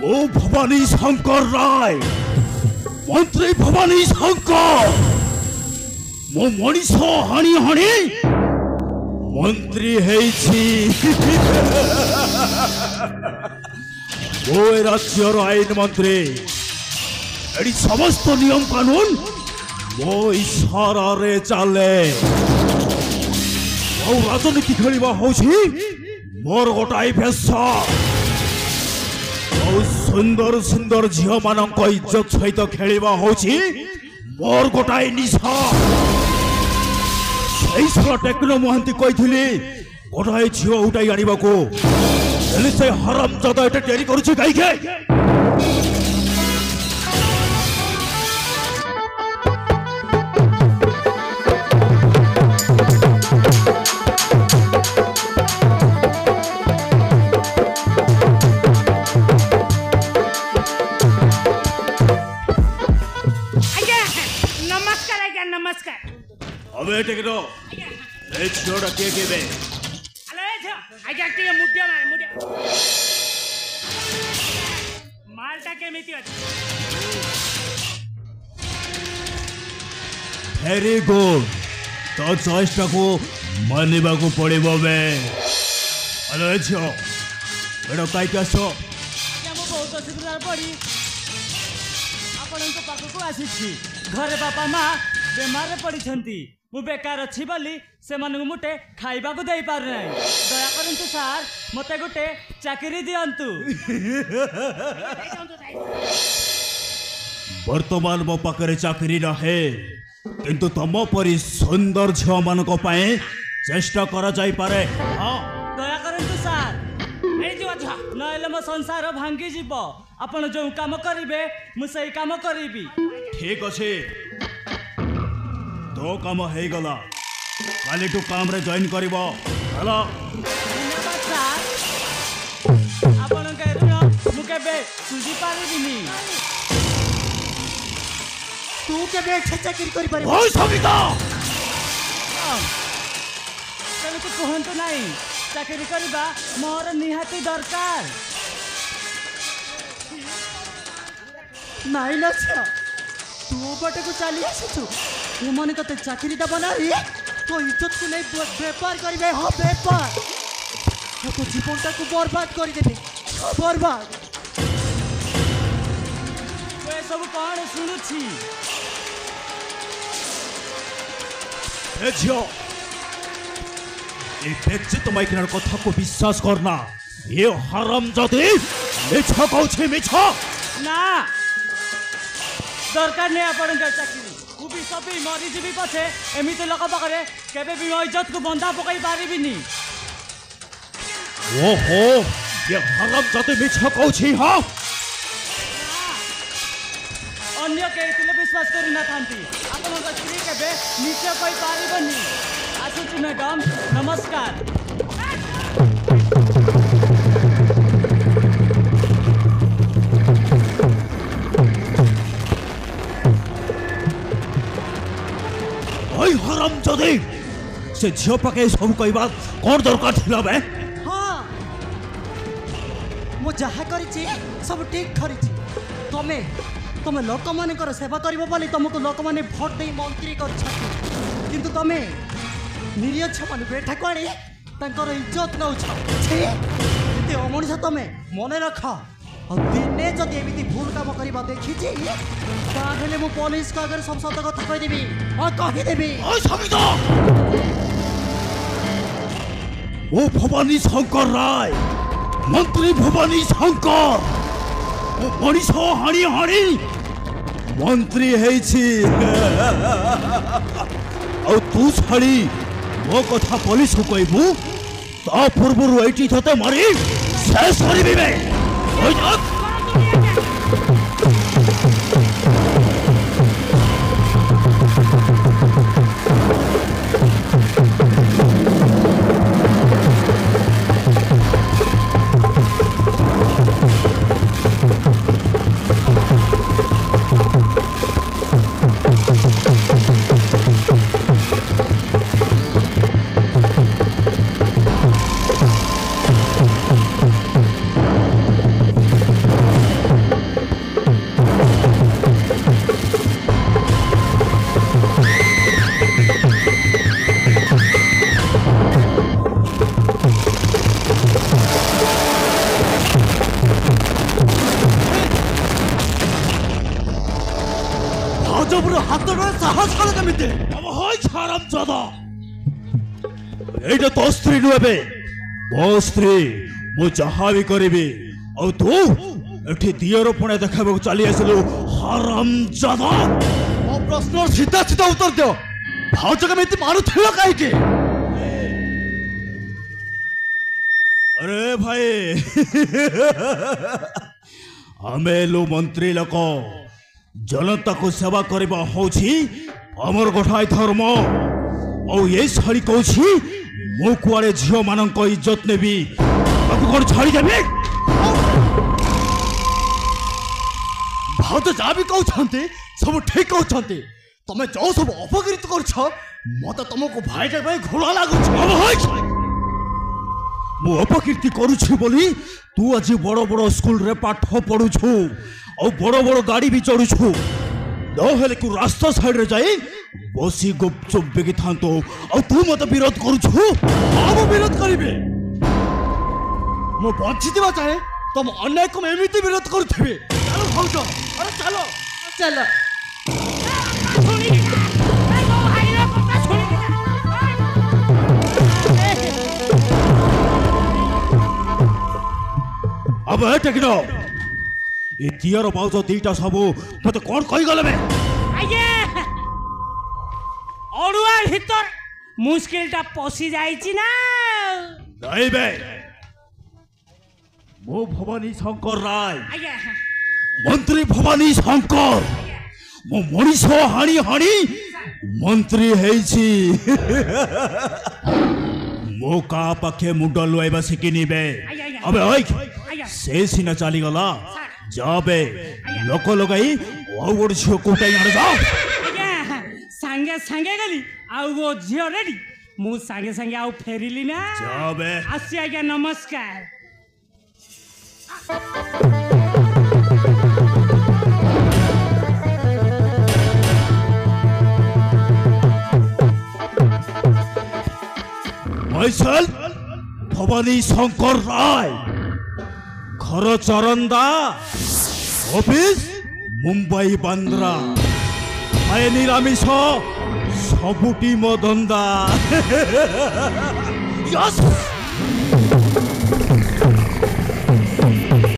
ओ भवानी शंकर राय मंत्री भवानी शंकर मो मनीष हाणी हाणी मंत्री ओ राज्यर आईन मंत्री एडी समस्त नियम कानून मो इशारा रे चले राजनीति खेलिबा होछि मोर गोटाई पेशा सुंदर सुंदर झील मान इज्जत सहित खेलिबा होछि मोर गोटाई निशा टेक्नो महांती कही गोटाए झील उठाई आने को से हराम ज्यादा एटे डेरी करुछि कहीं टेक्नो ए छोड़ा के बे हेलो ए छो आगे के मुड्या मालटा केमिति अछि वेरी गुड तो चॉइस को मानिबा को पड़िबो बे हेलो ए छो एडो काई कासो या मो बहुत सुंदर पड़ी आपन को पाख को आसी छी घरे बापा मां बेमार पड़ी छंती मु बेकार अच्छी बोली से मन मुटे खाइबा को दे पार नहीं दया करंतु सार मते गोटे चाकरी दियंतु वर्तमान मो पाखरे चाकरी रहे किंतु तम परी सुंदर झियो मान को पाए चेष्टा करा जाई पारे हां दया करंतु सार ए जो अच्छा नहले मो संसार भांगी जीव आपण जो काम करिवे मु सही काम करिबी ठीक अछि तो काम है गला काली टू काम रे जॉइन करिवो हेलो धन्यवाद सार आपण के ऋण मु केबे सुझी पारिबिनी तू केबे चाकरी करि पारिबो ओय सविता तने तो कहंतु नाही चाकरी करबा मोर निहाती दरकार नाही लक्ष्य तू बटे को चली आसछु ये मन कते चाकरी दबा नाही तो इज्जत को नहीं व्यापार करिवे हो व्यापार तो जीवनटा को बर्बाद कर देबे बर्बाद ए सब कोन सुनु छी ए झियो ए बेज्जत माइकनार कथा को विश्वास करना ये हराम जाति मिछ कहछे मिछ ना दरकार नहीं आपण के चाकरी उबी सभी मरी जीवी पछे एमिते लोक पाखरे केबे भी इज्जत को बंधा पकाई पारिबिनी ओहो ये हराम जाति मिछ कहछि हां अन्य के इतले विश्वास करि ना थांती आपण का स्त्री केबे नीचे कोई पारिबनी आसुची मैडम नमस्कार हराम जाति से झियो पाके सब कहबा कोन दरकार थिला बे हां मो जहा करिछि सब ठीक करिछि तमे लोक माने कर सेवा करबो बोली तुमको लोक माने वोट दे मंत्री कर छथि किंतु तमे निरिय छमन बेठा कोणी तंकर इज्जत नउ छ छी एते अमनिस तमे मने रख दिने जदि एमिति भूल काम करबा देखिछि ताहेले मो पुलिस का अगर सब सत कथा कहि देबी कहि देबी ओ सविता ओ भवानी शंकर राय मंत्री भवानी शंकर ओ मनीष हाणी हाणी मंत्री हेछि और तू छाड़ी मो कथा पुलिस को कहबू ता पूर्व एटी थते मारी शेष करबी बे ओइ जात ମୋର ହାତ ଧରେ ସାହସ କଲେ କେମିତି? হয় ছাড়াম জাদা এইটা তো স্ত্রী নুহে ମୋ ସ୍ତ୍ରୀ ମୁଁ ଯାହା ବି କରିବି ଆଉ ତୁ ଏଠି ଦିଅର ପୁଣି ଦେଖାଇବାକୁ ଚାଲି ଆସିଲୁ ହାରାମ ଜାଦା ମୋ ପ୍ରଶ୍ନର ସିଧା ସିଧା ଉତ୍ତର ଦିଅ ଭାଉଜ କେମିତି ମାରୁଥିଲ କାହିଁକି? अरे भाई आमे लो मंत्री लोक जनता को सेवा करबा होछि हमर गोठाई धर्म और ये साड़ी कहछि मु कुआरे झियो मानक इज्जत नेबी बाबू कोन छाड़ी देबे भाउज जा भी कहछन्ते सब ठीक कहछन्ते तमे जो सब अपकृत करछ मते तुमको भाईटा भाई घोड़ा लागु अब होय मु अपकीर्ति करुछु बोली तू आज बड़ बड़ स्कूल रे पाठ पढ़ुछु और बड़ बड़ गाड़ी भी चढ़ुछु नहेले को रास्ता साइड रे जाई बसी गुपचुप बेगी थांतो और तू मत विरोध करुछु हम विरोध करिबे मु बंचितिबा चाहे तुम अन्याय को एमिति विरोध करुथिबे चलो भाउज अरे चलो चलो अब टेक्नो ये दियर पाउच दीटा सबू मत कौन कही गले बे आगे अड़ुआ भीतर मुश्किलटा पशि जाइछि ना नहीं बे मो भवानी शंकर राय आगे मंत्री भवानी शंकर मो मनीष हाणी हाणी मंत्री हेछि मो का पाखे मुंड लुआइबा सिकिनी बे अबे ओइ से सीना चली गला जाबे लोक लगाई और गोड़ झियो कोटाई आने जाओ आगे संगे संगे गली आउ वो झियो रेडी मु संगे संगे आउ फेरिली ना जाबे आसी आगे नमस्कार myself भवानी शंकर राय घर चरंदा ऑफिस मुंबई बांद्रा आए निरामिष सबुटी मो धंदा यस